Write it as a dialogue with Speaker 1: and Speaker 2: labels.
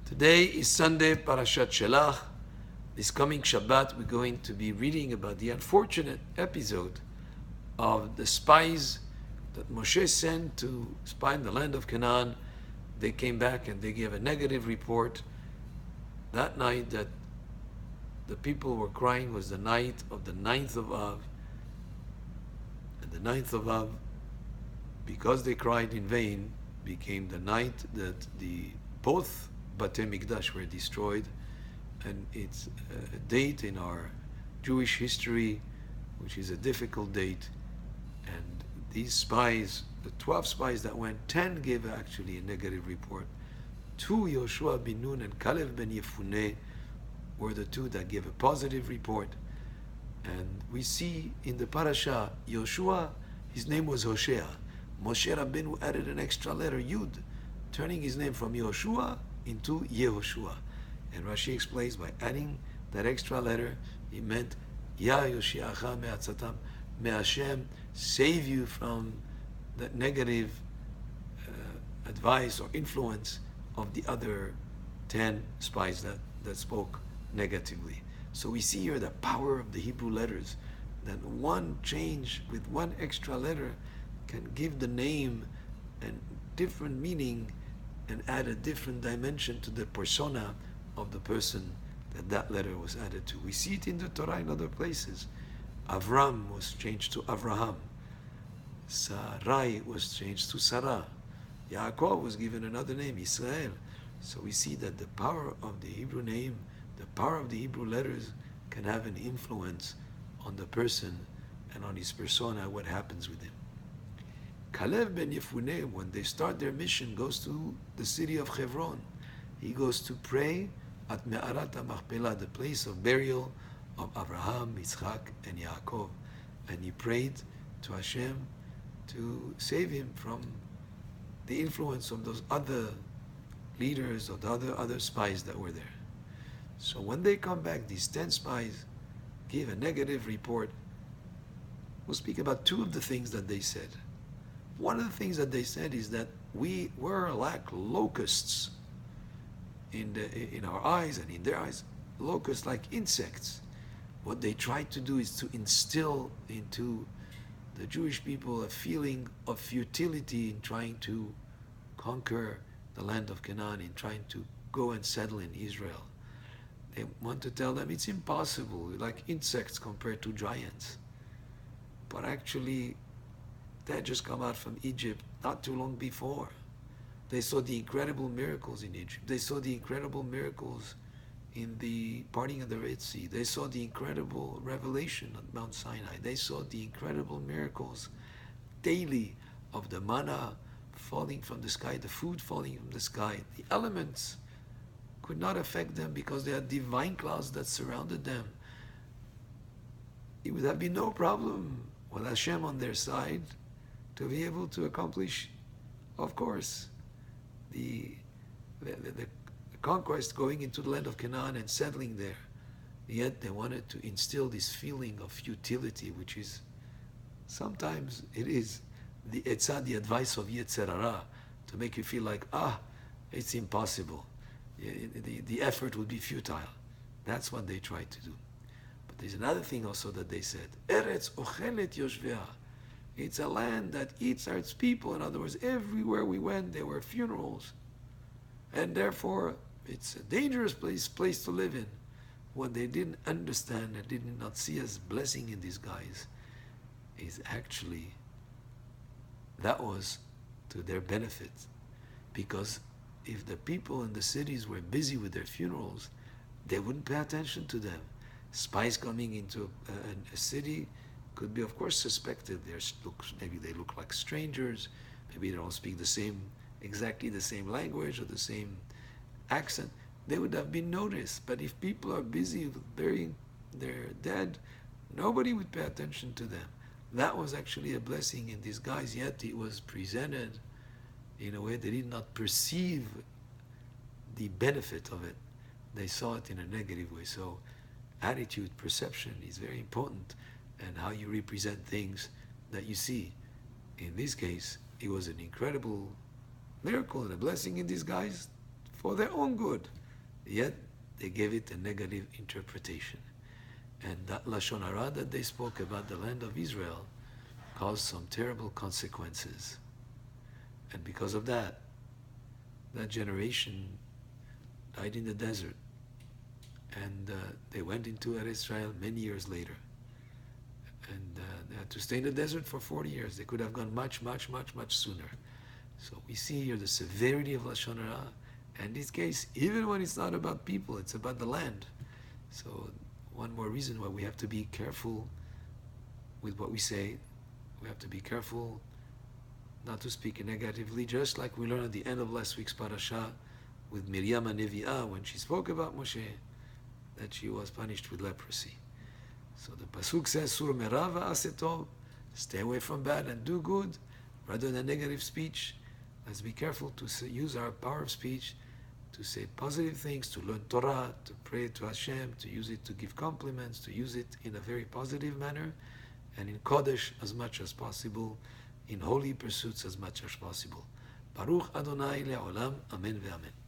Speaker 1: Today is Sunday, Parashat Shelach. This coming Shabbat, we're going to be reading about the unfortunate episode of the spies that Moshe sent to spy in the land of Canaan. They came back and they gave a negative report. That night that the people were crying was the night of the 9th of Av. And the 9th of Av, because they cried in vain, became the night that both Batei Mikdash were destroyed. And it's a date in our Jewish history, which is a difficult date. And these spies, the 12 spies that went, 10 gave actually a negative report. 2, Yoshua bin Nun and Kalev ben Yefuneh, were the 2 that gave a positive report. And we see in the parasha, Yoshua, his name was Hoshea. Moshe Rabbeinu added an extra letter, Yud, turning his name from Yoshua into Yehoshua. And Rashi explains by adding that extra letter, he meant, Ya Yoshiacha me'atzatam, may Hashem save you from that negative advice or influence of the other 10 spies that spoke negatively. So we see here the power of the Hebrew letters, that one change with one extra letter can give the name a different meaning and add a different dimension to the persona of the person that letter was added to. We see it in the Torah in other places. Avram was changed to Avraham. Sarai was changed to Sarah. Yaakov was given another name, Israel. So we see that the power of the Hebrew name, the power of the Hebrew letters can have an influence on the person and on his persona, what happens with him. Kalev ben Yefuneh, when they start their mission, goes to the city of Hebron. He goes to pray at Me'arat HaMachpelah, the place of burial of Abraham, Yitzchak, and Yaakov. And he prayed to Hashem to save him from the influence of those other leaders or the other spies that were there. So when they come back, these 10 spies give a negative report. We'll speak about 2 of the things that they said. One of the things that they said is that we were like locusts in our eyes and in their eyes, locusts like insects. What they tried to do is to instill into the Jewish people a feeling of futility in trying to conquer the land of Canaan, in trying to go and settle in Israel. They want to tell them it's impossible, like insects compared to giants. But actually, they had just come out from Egypt not too long before. They saw the incredible miracles in Egypt. They saw the incredible miracles in the parting of the Red Sea. They saw the incredible revelation at Mount Sinai. They saw the incredible miracles daily of the manna falling from the sky, the food falling from the sky. The elements could not affect them because they had divine clouds that surrounded them. It would have been no problem with Hashem on their side to be able to accomplish, of course, the conquest, going into the land of Canaan and settling there. Yet they wanted to instill this feeling of futility, which is, sometimes it is the etzah, the advice of Yetzer Hara, to make you feel like, it's impossible. The effort would be futile. That's what they tried to do. But there's another thing also that they said, Eretz ochelet yoshvea. It's a land that eats its people. In other words, everywhere we went, there were funerals. And therefore, it's a dangerous place to live in. What they didn't understand and did not see as blessing in these guys is actually, that was to their benefit. Because if the people in the cities were busy with their funerals, they wouldn't pay attention to them. Spies coming into a city could be, of course, suspected. Maybe they look like strangers. Maybe they don't speak exactly the same language or the same accent. They would have been noticed. But if people are busy with burying their dead, nobody would pay attention to them. That was actually a blessing in disguise, yet it was presented in a way they did not perceive the benefit of it. They saw it in a negative way. So attitude, perception is very important, and how you represent things that you see. In this case, it was an incredible miracle and a blessing in disguise for their own good. Yet they gave it a negative interpretation. And that Lashon Hara that they spoke about the land of Israel caused some terrible consequences. And because of that, that generation died in the desert. And they went into Eretz Israel many years later. And they had to stay in the desert for 40 years. They could have gone much, much, much, much sooner. So we see here the severity of Lashon Hara. And in this case, even when it's not about people, it's about the land. So one more reason why we have to be careful with what we say. We have to be careful not to speak negatively, just like we learned at the end of last week's parasha with Miriam HaNevi'ah when she spoke about Moshe, that she was punished with leprosy. So the pasuk says, Sur merav va'asetov, stay away from bad and do good, rather than negative speech. Let's be careful to use our power of speech to say positive things, to learn Torah, to pray to Hashem, to use it to give compliments, to use it in a very positive manner, and in Kodesh as much as possible, in holy pursuits as much as possible. Baruch Adonai le'olam, amen ve'amen.